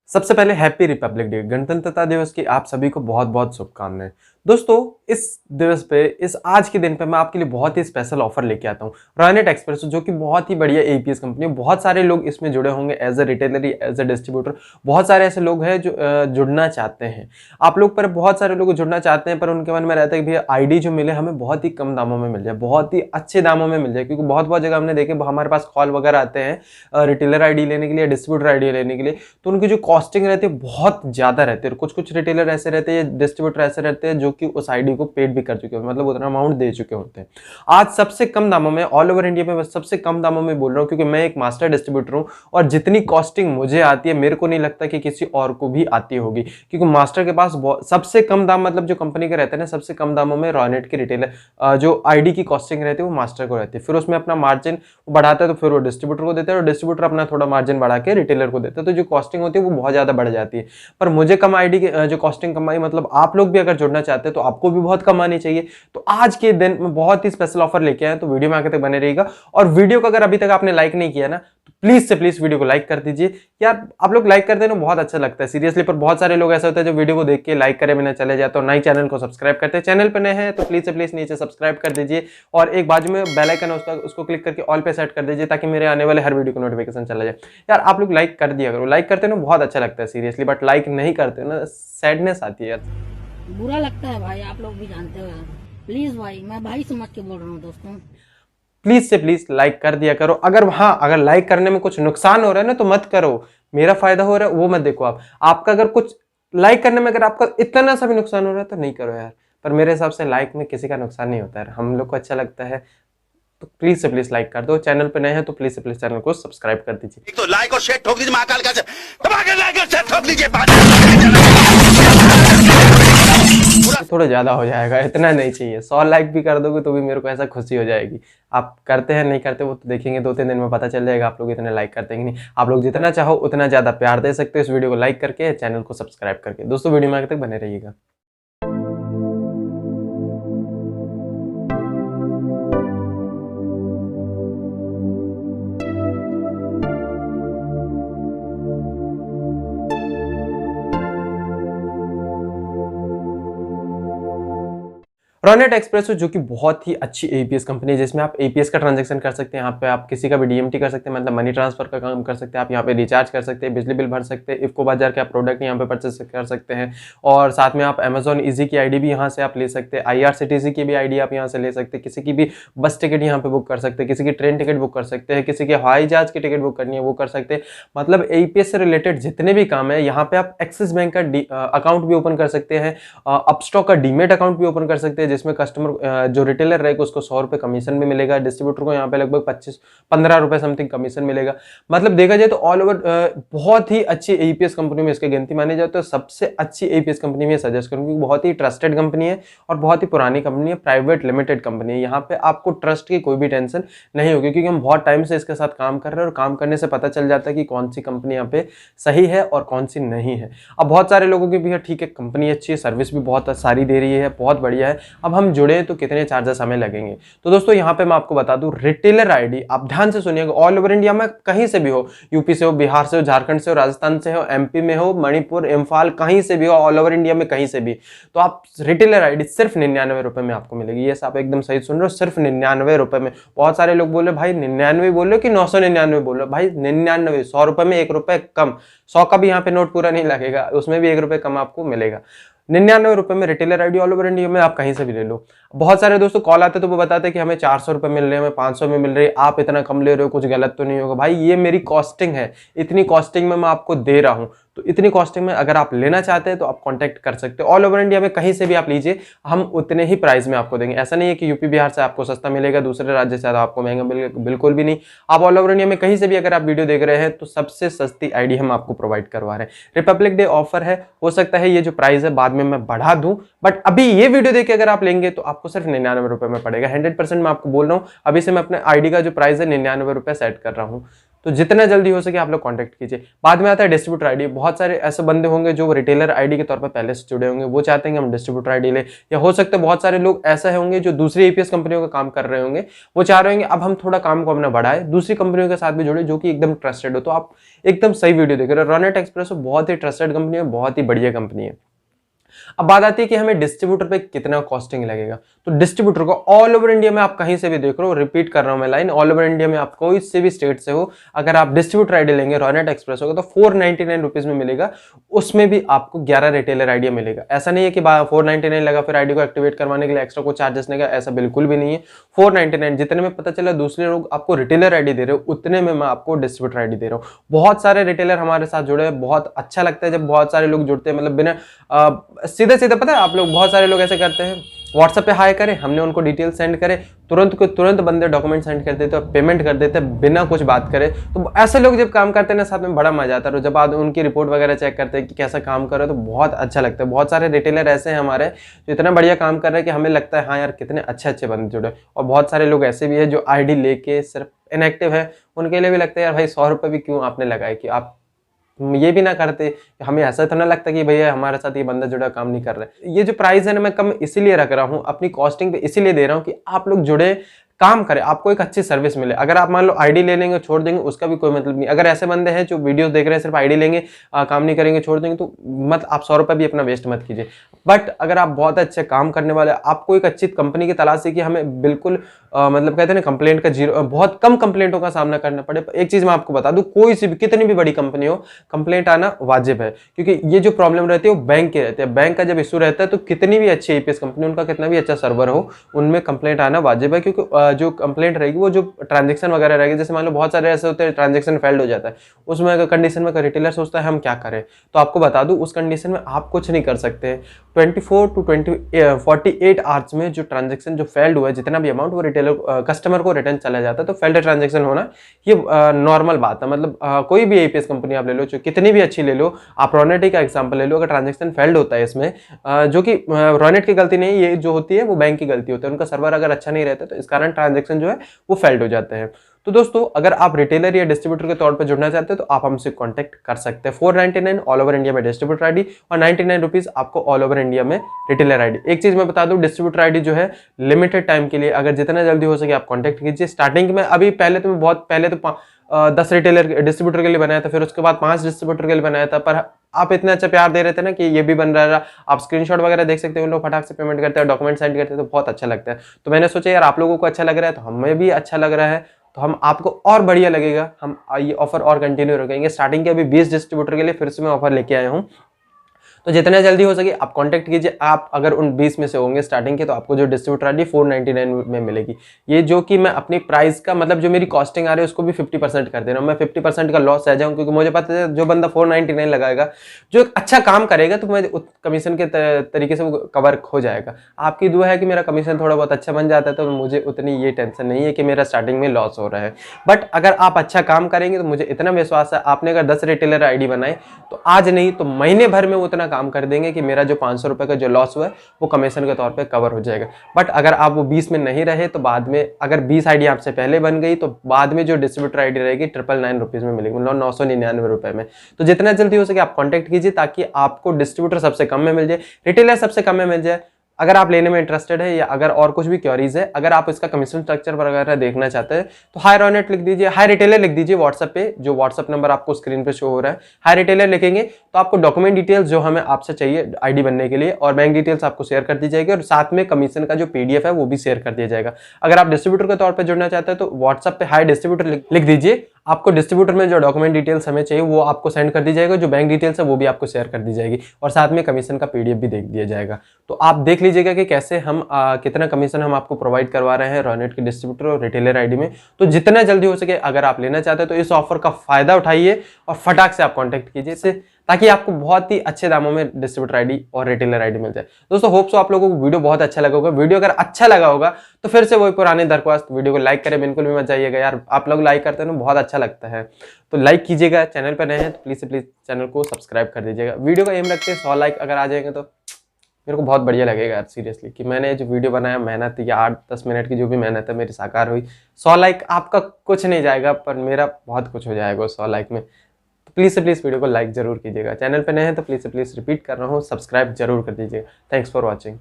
सबसे पहले happy Republic day, गणतंत्रता दिवस की आप सभी को बहुत बहुत शुभकामनाएं। दोस्तों, इस दिवस पे, इस आज के दिन पे मैं आपके लिए बहुत ही स्पेशल ऑफर लेके आता हूँ। रॉयनेट एक्सप्रेस जो कि बहुत ही बढ़िया एपीएस कंपनी है। बहुत सारे लोग इसमें जुड़े होंगे as a retailer, as a distributor. बहुत सारे ऐसे लोग हैं जो जुड़ना चाहते हैं। आप लोग पर बहुत सारे लोग जुड़ना चाहते हैं, पर उनके मन में रहता है कि भैया आईडी जो मिले हमें बहुत ही कम दामों में मिल जाए, बहुत ही अच्छे दामों में मिल जाए। क्योंकि बहुत बहुत जगह हमने देखे हमारे पास कॉल वगैरह आते हैं रिटेलर आईडी लेने के लिए, डिस्ट्रीब्यूटर आईडी लेने के लिए, तो उनकी जो कॉस्टिंग रहती है बहुत ज्यादा रहती है। कुछ कुछ रिटेलर ऐसे रहते हैं, डिस्ट्रीब्यूटर ऐसे रहते हैं जो कि उस आईडी को पेड भी कर चुके होते हैं, मतलब उतना अमाउंट दे चुके होते हैं। आज सबसे कम दामों में ऑल ओवर इंडिया में, सबसे कम दामों में बोल रहा हूँ क्योंकि मैं एक मास्टर डिस्ट्रीब्यूटर हूँ और जितनी कॉस्टिंग मुझे आती है मेरे को नहीं लगता कि किसी और को भी आती होगी। क्योंकि मास्टर के पास सबसे कम दाम, मतलब जो कंपनी के रहते हैं ना, सबसे कम दामों में रॉयनेट की रिटेलर जो आईडी की कॉस्टिंग रहती है वो मास्टर को रहती है। फिर उसमें अपना मार्जिन बढ़ाता है तो फिर वो डिस्ट्रीब्यूटर को देता है और डिस्ट्रीब्यूटर अपना थोड़ा मार्जिन बढ़ा के रिटेलर को देता है, तो जो कॉस्टिंग होती है वो बहुत ज्यादा बढ़ जाती है। पर मुझे कम आईडी की जो कॉस्टिंग कमाई, मतलब आप लोग भी अगर जुड़ना चाहते हैं तो आपको भी बहुत कम आनी चाहिए। तो आज के दिन मैं बहुत ही स्पेशल ऑफर लेके आया, तो वीडियो में आगे तक बने रहिएगा। और वीडियो को अगर अभी तक आपने लाइक नहीं किया ना तो प्लीज से प्लीज वीडियो को लाइक कर दीजिए यार। आप लोग लाइक करते हैं ना, बहुत अच्छा लगता है सीरियसली। पर बहुत सारे लोग ऐसे होते हैं जो वीडियो को देख के लाइक करे बिना चले जाते और नए चैनल को सब्सक्राइब करते हैं। चैनल पे नए हैं तो प्लीज से प्लीज नीचे सब्सक्राइब कर दीजिए और एक बाजू में बेल आइकन है उसको क्लिक करके ऑल पे सेट कर दीजिए ताकि मेरे आने वाले हर वीडियो को नोटिफिकेशन चला जाए। यार आप लोग लाइक कर दिया करो, लाइक करते हो ना बहुत अच्छा लगता है सीरियसली, बट लाइक नहीं करते हो ना सैडनेस आती है यार, बुरा लगता है भाई, आप लोग भी जानते हो यार। प्लीज भाई, मैं भाई समझ के बोल रहा हूँ दोस्तों। प्लीज से प्लीज लाइक कर दिया करो। अगर लाइक करने में कुछ नुकसान हो रहा है ना तो मत करो, मेरा फायदा हो रहा है वो मत देखो। आपका अगर कुछ लाइक करने में अगर आपका इतना सा भी नुकसान हो रहा है तो नहीं करो यार। पर मेरे हिसाब से लाइक में किसी का नुकसान नहीं होता है, हम लोग को अच्छा लगता है तो प्लीज से प्लीज लाइक कर दो। चैनल पे नए हैं तो प्लीज से प्लीज चैनल को सब्सक्राइब कर दीजिए। एक तो लाइक और शेयर ठोक दीजिए, महाकाल का दबा के लाइक और शेयर ठोक दीजिए। थोड़ा ज्यादा हो जाएगा, इतना नहीं चाहिए। 100 लाइक भी कर दोगे तो भी मेरे को ऐसा खुशी हो जाएगी। आप करते हैं नहीं करते वो तो देखेंगे, 2-3 दिन में पता चल जाएगा आप लोग इतने लाइक करते हैं कि नहीं। आप लोग जितना चाहो उतना ज्यादा प्यार दे सकते हो इस वीडियो को लाइक करके, चैनल को सब्सक्राइब करके। दोस्तों वीडियो में आगे तक बने रहिएगा। रॉयनेट एक्सप्रेस जो कि बहुत ही अच्छी एपीएस कंपनी है, जिसमें आप एपीएस का ट्रांजैक्शन कर सकते हैं। यहाँ पे आप किसी का भी डीएमटी कर सकते हैं, मतलब मनी ट्रांसफर का काम कर सकते हैं। आप यहाँ पे रिचार्ज कर सकते हैं, बिजली बिल भर सकते हैं, इफको बाजार के आप प्रोडक्ट यहाँ पे परचेस कर सकते हैं। और साथ में आप अमेजॉन इजी की आईडी भी यहाँ से आप ले सकते हैं, आईआरसीटीसी की भी आईडी आप यहाँ से ले सकते हैं, किसी की भी बस टिकट यहाँ पे बुक कर सकते हैं, किसी की ट्रेन टिकट बुक कर सकते हैं, किसी के हवाई जहाज की टिकट बुक करनी है वो कर सकते हैं। मतलब एपीएस से रिलेटेड जितने भी काम है यहाँ पे आप एक्सिस बैंक का अकाउंट भी ओपन कर सकते हैं, अपस्टॉक का डीमेट अकाउंट भी ओपन कर सकते हैं, जिसमें कस्टमर जो रिटेलर रहेगा उसको 100 रुपए कमीशन भी मिलेगा, डिस्ट्रीब्यूटर को यहाँ पे लगभग 25-15 रुपए समथिंग कमीशन मिलेगा। मतलब देखा जाए तो ऑल ओवर बहुत ही अच्छी एपीएस कंपनी में इसकी गिनती मानी जाए तो सबसे अच्छी एपीएस कंपनी में सजेस्ट करूंगी। बहुत ही ट्रस्टेड कंपनी है और बहुत ही पुरानी कंपनी है, प्राइवेट लिमिटेड कंपनी है। यहाँ पे आपको ट्रस्ट की कोई भी टेंशन नहीं होगी क्योंकि हम बहुत टाइम से इसके साथ काम कर रहे हैं और काम करने से पता चल जाता है कि कौन सी कंपनी यहाँ पे सही है और कौन सी नहीं है। अब बहुत सारे लोगों की भी ठीक है, कंपनी अच्छी है, सर्विस भी बहुत सारी दे रही है, बहुत बढ़िया है। अब हम जुड़े तो कितने चार्जेस हमें लगेंगे, तो दोस्तों यहाँ पे मैं आपको बता दूं, रिटेलर आईडी आप ध्यान से सुनिएगा, ऑल ओवर इंडिया में कहीं से भी हो, यूपी से हो, बिहार से हो, झारखंड से हो, राजस्थान से हो, एमपी में हो, मणिपुर, इम्फाल, कहीं से भी हो, ऑल ओवर इंडिया में कहीं से भी, तो आप रिटेलर आईडी सिर्फ 99 रुपए में आपको मिलेगी। ये आप एकदम सही सुन रहे हो, सिर्फ 99 रुपए में। बहुत सारे लोग बोले भाई 99 बोल रहे हो कि 999 बोल रहे हो? भाई 99, 100 रुपए में 1 रुपए कम, 100 का भी यहाँ पे नोट पूरा नहीं लगेगा, उसमें भी 1 रुपए कम आपको मिलेगा। 99 रुपए में retailer ID all over India में आप कहीं से भी ले लो। बहुत सारे दोस्तों कॉल आते तो वो बताते हैं कि हमें 400 रुपए मिल रहे हैं, हमें 500 में मिल रही है, आप इतना कम ले रहे हो, कुछ गलत तो नहीं होगा? भाई ये मेरी कॉस्टिंग है, इतनी कॉस्टिंग में मैं आपको दे रहा हूं, तो इतनी कॉस्टिंग में अगर आप लेना चाहते हैं तो आप कांटेक्ट कर सकते हो। ऑल ओवर इंडिया में कहीं से भी आप लीजिए, हम उतने ही प्राइस में आपको देंगे। ऐसा नहीं है कि यूपी बिहार से आपको सस्ता मिलेगा, दूसरे राज्य से आपको महंगा मिलेगा, बिल्कुल भी नहीं। आप ऑल ओवर इंडिया में कहीं से भी अगर आप वीडियो देख रहे हैं तो सबसे सस्ती आईडी हम आपको प्रोवाइड करवा रहे हैं। रिपब्लिक डे ऑफर है, हो सकता है ये जो प्राइस है बाद में मैं बढ़ा दूं, बट अभी ये वीडियो देख के अगर आप लेंगे तो आपको सिर्फ 99 रुपए में पड़ेगा। 100% मैं आपको बोल रहा हूं, अभी से मैं अपने आईडी का जो प्राइस है 99 रुपए सेट कर रहा हूं। तो जितना जल्दी हो सके आप लोग कांटेक्ट कीजिए। बाद में आता है डिस्ट्रीब्यूटर आईडी। बहुत सारे ऐसे बंदे होंगे जो रिटेलर आईडी के तौर पर पहले से जुड़े होंगे, वो चाहते हैं कि हम डिस्ट्रीब्यूटर आईडी ले, या हो सकता है बहुत सारे लोग ऐसे होंगे जो दूसरी एपीएस कंपनियों का काम कर रहे होंगे, वो चाह रहे होंगे अब हम थोड़ा काम को अपना बढ़ाए, दूसरी कंपनियों के साथ भी जुड़े जो कि एकदम ट्रस्टेड हो। तो आप एकदम सही वीडियो देख रहे हो। रॉनेट एक्सप्रेसो बहुत ही ट्रस्टेड कंपनी है, बहुत ही बढ़िया कंपनी है। अब बात आती है कि हमें डिस्ट्रीब्यूटर पे कितना कॉस्टिंग लगेगा। तो डिस्ट्रीब्यूटर को ऑल ओवर इंडिया में आप कहीं से भी देख रहे हो, रिपीट कर रहा हूं मैं लाइन, ऑल ओवर इंडिया में आप कोई से भी स्टेट से हो, अगर आप डिस्ट्रीब्यूटर आईडी लेंगे रॉनेट एक्सप्रेस होगा तो 499 रुपीज में मिलेगा। उसमें भी आपको 11 रिटेलर आईडिया मिलेगा। ऐसा नहीं है कि 499 लगा फिर आईडी को एक्टिवेट करवाने के लिए एक्स्ट्रा कोई चार्जेस लेगा, ऐसा बिल्कुल भी नहीं है। 499 जितने में पता चला दूसरे लोग आपको रिटेलर आईडी दे रहे हो, उतने में मैं आपको डिस्ट्रीब्यूटर आईडी दे रहा हूँ। बहुत सारे रिटेलर हमारे साथ जुड़े हैं, बहुत अच्छा लगता है जब बहुत सारे लोग जुड़ते हैं। मतलब बिना सीधे सीधे पता है आप लोग, बहुत सारे लोग ऐसे करते हैं, व्हाट्सएप पे हाई करें, हमने उनको डिटेल सेंड करे, तुरंत को तुरंत बंदे डॉक्यूमेंट सेंड कर देते हैं, पेमेंट कर देते हैं बिना कुछ बात करे। तो ऐसे लोग जब काम करते हैं ना साथ में, बड़ा मजा आता है। जब आप उनकी रिपोर्ट वगैरह चेक करते हैं कि कैसा काम कर रहे हो, तो बहुत अच्छा लगता है। बहुत सारे रिटेलर ऐसे हैं हमारे जो इतना बढ़िया काम कर रहे हैं कि हमें लगता है हाँ यार कितने अच्छे अच्छे बंदे जुड़े। और बहुत सारे लोग ऐसे भी है जो आईडी लेके सिर्फ इनएक्टिव है, उनके लिए भी लगता है यार भाई 100 रुपये भी क्यों आपने लगाए, कि आप ये भी ना करते। हमें ऐसा तो ना लगता कि भैया हमारे साथ ये बंदा जुड़ा काम नहीं कर रहा है। ये जो प्राइस है ना मैं कम इसीलिए रख रहा हूँ, अपनी कॉस्टिंग पे इसीलिए दे रहा हूँ कि आप लोग जुड़े, काम करें, आपको एक अच्छी सर्विस मिले। अगर आप मान लो आईडी ले लेंगे छोड़ देंगे, उसका भी कोई मतलब नहीं। अगर ऐसे बंदे हैं जो वीडियोस देख रहे हैं सिर्फ आईडी लेंगे काम नहीं करेंगे छोड़ देंगे, तो मत आप 100 रुपये भी अपना वेस्ट मत कीजिए। बट अगर आप बहुत अच्छे काम करने वाले, आपको एक अच्छी कंपनी की तलाश है कि हमें बिल्कुल मतलब कहते हैं ना कंप्लेंट का जीरो, बहुत कम कंप्लेंटों का सामना करना पड़े। एक चीज मैं आपको बता दूं, कोई सी भी कितनी भी बड़ी कंपनी हो, कंप्लेंट आना वाजिब है, क्योंकि ये जो प्रॉब्लम रहती है वो बैंक के रहते हैं। बैंक का जब इशू रहता है तो कितनी भी अच्छी एपीएस कंपनी, उनका कितना भी अच्छा सर्वर हो, उनमें कंप्लेंट आना वाजिब है। क्योंकि जो कंप्लेंट रहेगी वो जो ट्रांजेक्शन वगैरह रहेगी, जैसे मान लो बहुत सारे ऐसे होते हैं ट्रांजेक्शन फेल्ड हो जाता है, उसमें अगर कंडीशन में रिटेलर सोचता है हम क्या करें, तो आपको बता दूं उस कंडीशन में आप कुछ नहीं कर सकते। 24 to 48 आवर्स में जो ट्रांजेक्शन जो फेल्ड हुआ है, जितना भी अमाउंट, वो रिटेलर कस्टमर को रिटर्न चला जाता है। तो फेल्ड ट्रांजेक्शन होना ये नॉर्मल बात है। मतलब कोई भी एपीएस कंपनी आप ले लो, जो कितनी भी अच्छी ले लो, आप रॉनेट का एग्जांपल ले लो, अगर ट्रांजेक्शन फेल्ड होता है इसमें, जो कि रॉनेट की गलती नहीं, ये जो होती है वो बैंक की गलती होती है, उनका सर्वर अगर अच्छा नहीं रहता तो इस कारण ट्रांजेक्शन जो है वो फेल्ड हो जाते हैं। तो दोस्तों अगर आप रिटेलर या डिस्ट्रीब्यूटर के तौर पर जुड़ना चाहते हैं तो आप हमसे कांटेक्ट कर सकते हैं। 499 ऑल ओवर इंडिया में डिस्ट्रीब्यूटर आईडी और 99 रुपीज आपको ऑल ओवर इंडिया में रिटेलर आईडी। एक चीज मैं बता दूं, डिस्ट्रीब्यूटर आईडी जो है लिमिटेड टाइम के लिए, अगर जितना जल्दी हो सके आप कांटेक्ट कीजिए। स्टार्टिंग में अभी पहले तो मैं बहुत पहले तो 10 रिटेलर डिस्ट्रीब्यूटर के लिए बनाया था, फिर उसके बाद 5 डिस्ट्रीब्यूटर के लिए बनाया था, पर आप इतना अच्छा प्यार दे रहे थे ना कि ये भी बन रहा है। आप स्क्रीनशॉट वगैरह देख सकते हो, उन लोग फटाक से पेमेंट करते हैं, डॉक्यूमेंट सेंड करते हैं, तो बहुत अच्छा लगता है। तो मैंने सोचा यार आप लोगों को अच्छा लग रहा है तो हमें भी अच्छा लग रहा है, तो हम आपको और बढ़िया लगेगा, हम ये ऑफर और कंटिन्यू रखेंगे। स्टार्टिंग के अभी 20 डिस्ट्रीब्यूटर के लिए फिर से मैं ऑफर लेके आया हूँ, तो जितना जल्दी हो सके आप कांटेक्ट कीजिए। आप अगर उन 20 में से होंगे स्टार्टिंग के, तो आपको जो डिस्ट्रीब्यूटर आईडी 499 में मिलेगी। ये जो कि मैं अपनी प्राइस का मतलब जो मेरी कॉस्टिंग आ रही है उसको भी 50% कर दे रहा हूँ। मैं 50% का लॉस रह जाऊँ, क्योंकि मुझे पता है जो बंदा 499 लगाएगा, जो एक अच्छा काम करेगा, तो मैं कमीशन के तरीके से वो कवर हो जाएगा। आपकी दुआ है कि मेरा कमीशन थोड़ा बहुत अच्छा बन जाता है, तो मुझे उतनी ये टेंशन नहीं है कि मेरा स्टार्टिंग में लॉस हो रहा है। बट अगर आप अच्छा काम करेंगे तो मुझे इतना विश्वास है, आपने अगर 10 रिटेलर आईडी बनाए तो आज नहीं तो महीने भर में उतना काम कर देंगे कि मेरा जो 500 रुपए का जो लॉस हुआ है वो कमीशन के तौर पे कवर हो जाएगा। बट अगर आप वो 20 में नहीं रहे तो बाद में, अगर 20 आईडी आपसे पहले बन गई तो बाद में जो डिस्ट्रीब्यूटर आईडी रहेगी 999 रुपीज में मिलेगी, मतलब 999 रुपए में। तो जितना जल्दी हो सके आप कॉन्टेक्ट कीजिए, ताकि आपको डिस्ट्रीब्यूटर सबसे कम में मिल जाए, रिटेलर सबसे कम में मिल जाए। अगर आप लेने में इंटरेस्टेड है, या अगर और कुछ भी क्वेरीज है, अगर आप इसका कमीशन स्ट्रक्चर वगैरह देखना चाहते हैं, तो हाई रॉनेट लिख दीजिए, हाई रिटेलर लिख दीजिए व्हाट्सएप पे, जो व्हाट्सएप नंबर आपको स्क्रीन पे शो हो रहा है। हाई रिटेलर लिखेंगे तो आपको डॉक्यूमेंट डिटेल्स जो हमें आपसे चाहिए आईडी बनने के लिए, और बैंक डिटेल्स आपको शेयर कर दी जाएगी, और साथ में कमीशन का जो पीडीएफ है वो भी शेयर कर दिया जाएगा। अगर आप डिस्ट्रीब्यूटर के तौर पर जुड़ना चाहते हैं तो व्हाट्सएप पे हाई डिस्ट्रीब्यूटर लिख दीजिए, आपको डिस्ट्रीब्यूटर में जो डॉक्यूमेंट डिटेल्स हमें चाहिए वो आपको सेंड कर दी जाएगा, जो बैंक डिटेल्स है वो भी आपको शेयर कर दी जाएगी, और साथ में कमीशन का पीडीएफ भी दे दिया जाएगा। तो आप देख लीजिएगा कि कैसे हम कितना कमीशन हम आपको प्रोवाइड करवा रहे हैं रॉनेट के डिस्ट्रीब्यूटर और रिटेलर आईडी में। तो जितना जल्दी हो सके अगर आप लेना चाहते हैं तो इस ऑफर का फायदा उठाइए और फटाक से आप कॉन्टेक्ट कीजिए इससे, ताकि आपको बहुत ही अच्छे दामों में डिस्ट्रीब्यूटर आईडी और रिटेलर आईडी मिल जाए। दोस्तों होप सो आप लोगों को वीडियो बहुत अच्छा लगा होगा। वीडियो अगर अच्छा लगा होगा तो फिर से वही पुराने दरख्वास्त, वीडियो को लाइक करें, बिल्कुल भी मत जाइएगा यार, आप लोग लाइक करते हैं ना बहुत अच्छा लगता है, तो लाइक कीजिएगा। चैनल पर नए हैं तो प्लीज से प्लीज चैनल को सब्सक्राइब कर दीजिएगा। वीडियो का एम रखते हैं 100 लाइक अगर आ जाएंगे तो मेरे को बहुत बढ़िया लगेगा यार सीरियसली, कि मैंने जो वीडियो बनाया, मेहनत या 8-10 मिनट की जो भी मेहनत है मेरी साकार हुई। 100 लाइक आपका कुछ नहीं जाएगा, पर मेरा बहुत कुछ हो जाएगा 100 लाइक में। तो प्लीज़ से प्लीज़ वीडियो को लाइक जरूर कीजिएगा। चैनल पे नए हैं तो प्लीज़ से प्लीज़ रिपीट कर रहा हूँ, सब्सक्राइब जरूर कर दीजिएगा। Thanks for watching.